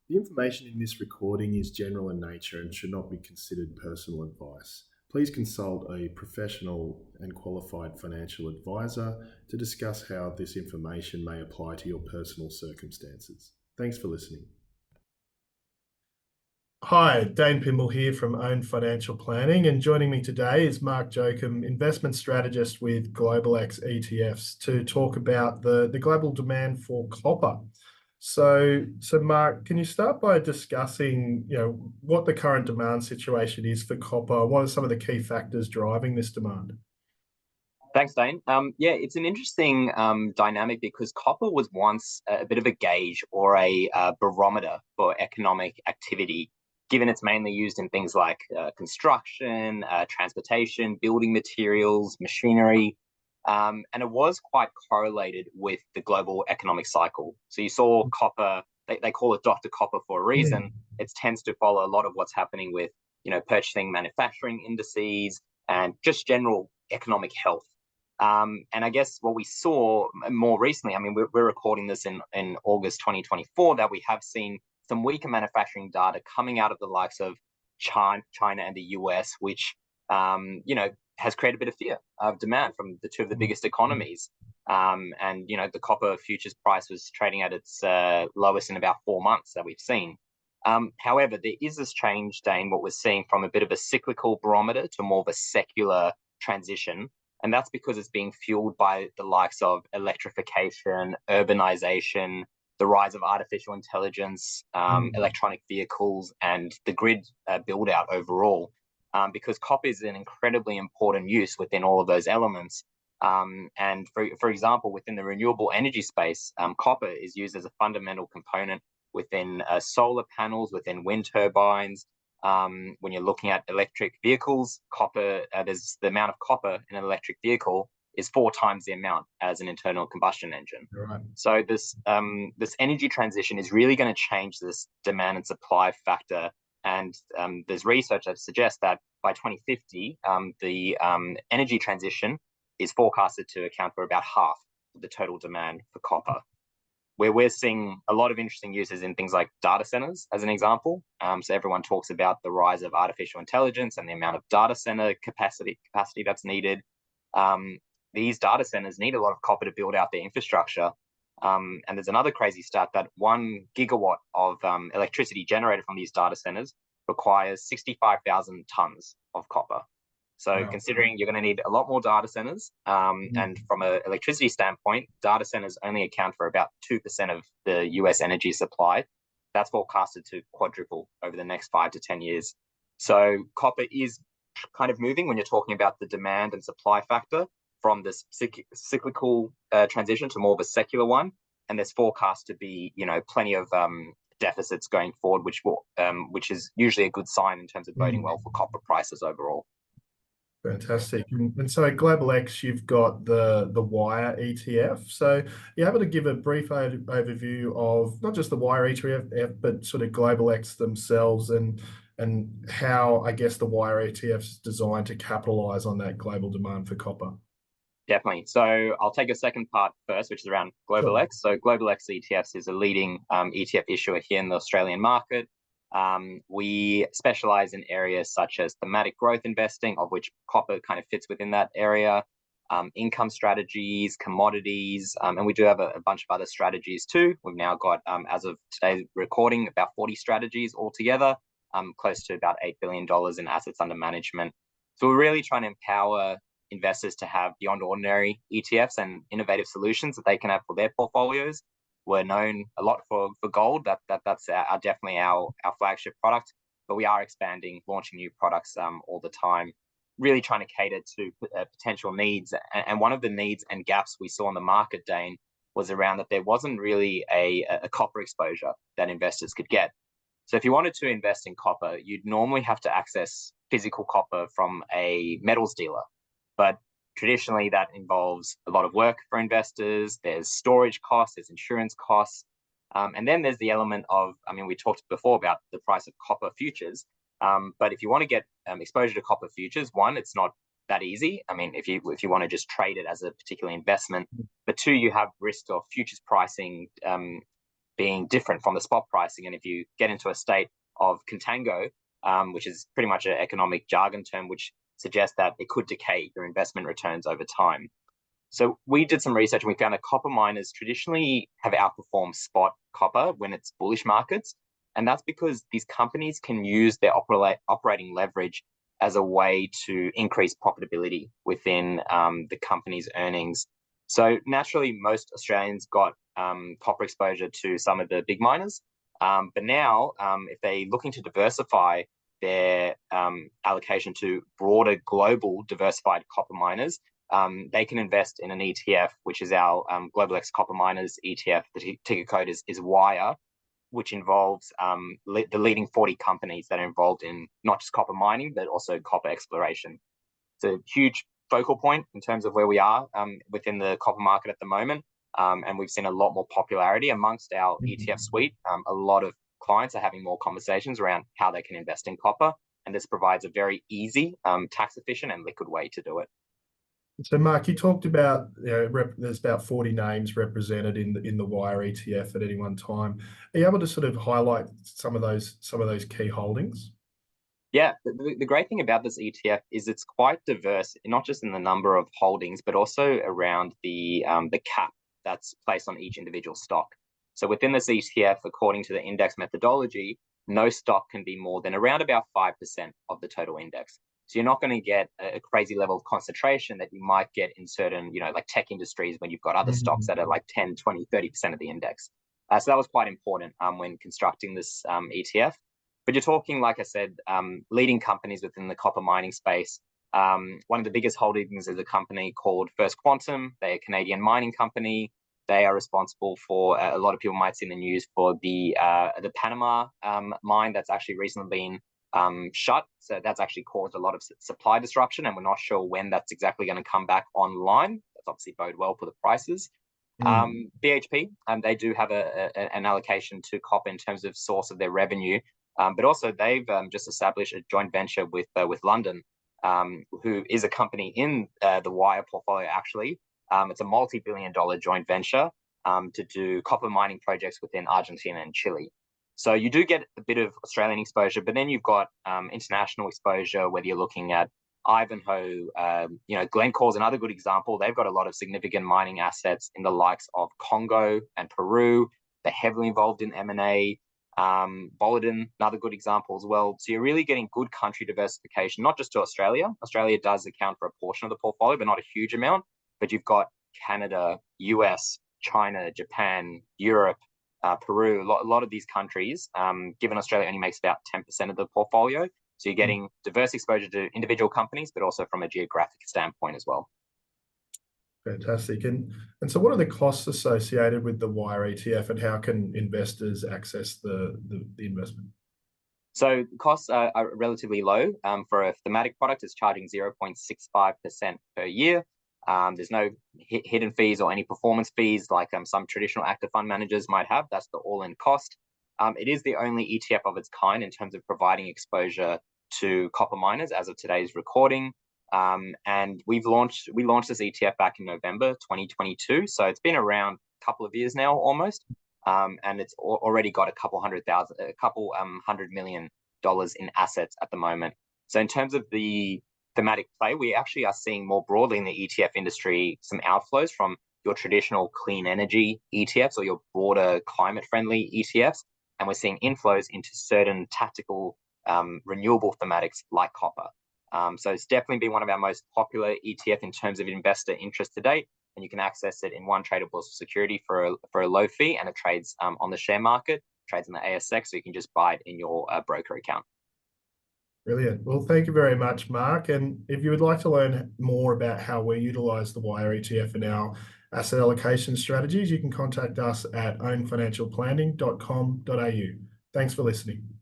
The information in this recording is general in nature and should not be considered personal advice. Please consult a professional and qualified financial advisor to discuss how this information may apply to your personal circumstances. Thanks for listening. Hi, Dane here from Own Financial Planning, and joining me today is Marc Jocum, investment strategist with Global X ETFs, to talk about the global demand for copper. So Marc, can you start by discussing, what the current demand situation is for copper? What are some of the key factors driving this demand? Thanks, Dane. Yeah, it's an interesting dynamic because copper was once a bit of a gauge or a barometer for economic activity, given it's mainly used in things like construction, transportation, building materials, machinery, and it was quite correlated with the global economic cycle. So you saw copper, they call it Dr. Copper for a reason. It tends to follow a lot of what's happening with, purchasing manufacturing indices and just general economic health. And I guess what we saw more recently, I mean, we're recording this in August 2024, that we have seen some weaker manufacturing data coming out of the likes of China and the US, which, has created a bit of fear of demand from the two of the biggest economies. And, the copper futures price was trading at its lowest in about 4 months that we've seen. However, there is this change, Dane, what we're seeing from a bit of a cyclical barometer to more of a secular transition. And that's because it's being fueled by the likes of electrification, urbanization, the rise of artificial intelligence, electronic vehicles, and the grid build out overall. Because copper is an incredibly important use within all of those elements. And for example, within the renewable energy space, copper is used as a fundamental component within solar panels, within wind turbines. When you're looking at electric vehicles, copper, there's the amount of copper in an electric vehicle is 4 times the amount as an internal combustion engine. Right. So this energy transition is really going to change this demand and supply factor. And there's research that suggests that by 2050, the energy transition is forecasted to account for about half of the total demand for copper. Where we're seeing a lot of interesting uses in things like data centers, as an example. So everyone talks about the rise of artificial intelligence and the amount of data center capacity that's needed. These data centers need a lot of copper to build out their infrastructure. And there's another crazy stat that 1 gigawatt of electricity generated from these data centers requires 65,000 tons of copper. So Wow. Considering you're going to need a lot more data centers, and from an electricity standpoint, data centers only account for about 2% of the US energy supply. That's forecasted to quadruple over the next 5 to 10 years. So copper is kind of moving when you're talking about the demand and supply factor from this cyclical transition to more of a secular one. And there's forecast to be, plenty of deficits going forward, which is usually a good sign in terms of boding well for copper prices overall. Fantastic. And so at Global X, you've got the wire ETF. So you're able to give a brief overview of not just the wire ETF, but sort of Global X themselves and how, I guess, the wire ETF is designed to capitalize on that global demand for copper. Definitely. So I'll take a second part first, which is around Global X. So Global X ETFs is a leading ETF issuer here in the Australian market. We specialize in areas such as thematic growth investing, of which copper kind of fits within that area, income strategies, commodities, and we do have a bunch of other strategies too. We've now got, as of today's recording, about 40 strategies altogether, close to about $8 billion in assets under management. So we're really trying to empower investors to have beyond ordinary ETFs and innovative solutions that they can have for their portfolios. We're known a lot for gold. That's definitely our flagship product, but we are expanding, launching new products all the time, really trying to cater to potential needs. And one of the needs and gaps we saw in the market, Dane, was around that there wasn't really a copper exposure that investors could get. So if you wanted to invest in copper, you'd normally have to access physical copper from a metals dealer. But traditionally, that involves a lot of work for investors. There's storage costs, there's insurance costs. And then there's the element of, we talked before about the price of copper futures. But if you want to get exposure to copper futures, one, it's not that easy. If you want to just trade it as a particular investment. But two, you have risk of futures pricing being different from the spot pricing. And if you get into a state of contango, which is pretty much an economic jargon term, which suggests that it could decay your investment returns over time. So we did some research and we found that copper miners traditionally have outperformed spot copper when it's bullish markets. And that's because these companies can use their operating leverage as a way to increase profitability within the company's earnings. So naturally, most Australians got copper exposure to some of the big miners. But now, if they're looking to diversify their allocation to broader global diversified copper miners, they can invest in an ETF, which is our Global X Copper Miners ETF. The ticker code is WIRE, which involves the leading 40 companies that are involved in not just copper mining, but also copper exploration. It's a huge focal point in terms of where we are within the copper market at the moment. And we've seen a lot more popularity amongst our ETF suite. A lot of clients are having more conversations around how they can invest in copper. And this provides a very easy, tax efficient and liquid way to do it. So, Mark, you talked about there's about 40 names represented in the WIRE ETF at any one time. Are you able to sort of highlight some of those key holdings? Yeah, the great thing about this ETF is it's quite diverse, not just in the number of holdings, but also around the cap that's placed on each individual stock. So within this ETF, according to the index methodology, no stock can be more than around about 5% of the total index. So you're not going to get a crazy level of concentration that you might get in certain, like tech industries when you've got other stocks that are like 10, 20, 30% of the index. So that was quite important when constructing this ETF. But you're talking, like I said, leading companies within the copper mining space. One of the biggest holdings is a company called First Quantum. They're a Canadian mining company. They are responsible for, a lot of people might see in the news, for the Panama mine that's actually recently been shut. So that's actually caused a lot of supply disruption, and we're not sure when that's exactly going to come back online. That's obviously bode well for the prices. BHP, they do have an allocation to copper in terms of source of their revenue, but also they've just established a joint venture with London, who is a company in the WIRE portfolio actually. It's a multi-billion-dollar joint venture to do copper mining projects within Argentina and Chile. So you do get a bit of Australian exposure, but then you've got international exposure, whether you're looking at Ivanhoe, Glencore's another good example. They've got a lot of significant mining assets in the likes of Congo and Peru. They're heavily involved in M&A. Boliden, another good example as well. So you're really getting good country diversification, not just to Australia. Australia does account for a portion of the portfolio, but not a huge amount. But you've got Canada, US, China, Japan, Europe, Peru, a lot of these countries, given Australia only makes about 10% of the portfolio. So you're getting diverse exposure to individual companies, but also from a geographic standpoint as well. Fantastic. And so what are the costs associated with the WIRE ETF, and how can investors access the investment? So costs are relatively low. For a thematic product, it's charging 0.65% per year. There's no hidden fees or any performance fees like some traditional active fund managers might have. That's the all-in cost. It is the only ETF of its kind in terms of providing exposure to copper miners as of today's recording. And we launched this ETF back in November 2022. So it's been around a couple of years now almost. And it's already got a couple $100 million in assets at the moment. So in terms of the thematic play, we actually are seeing more broadly in the ETF industry some outflows from your traditional clean energy ETFs or your broader climate-friendly ETFs. And we're seeing inflows into certain tactical renewable thematics like copper. So it's definitely been one of our most popular ETF in terms of investor interest to date. And you can access it in one tradable security for a low fee, and it trades on the share market, trades on the ASX, so you can just buy it in your broker account. Brilliant. Well, thank you very much, Mark. And if you would like to learn more about how we utilize the WIRE ETF in our asset allocation strategies, you can contact us at ownfinancialplanning.com.au. Thanks for listening.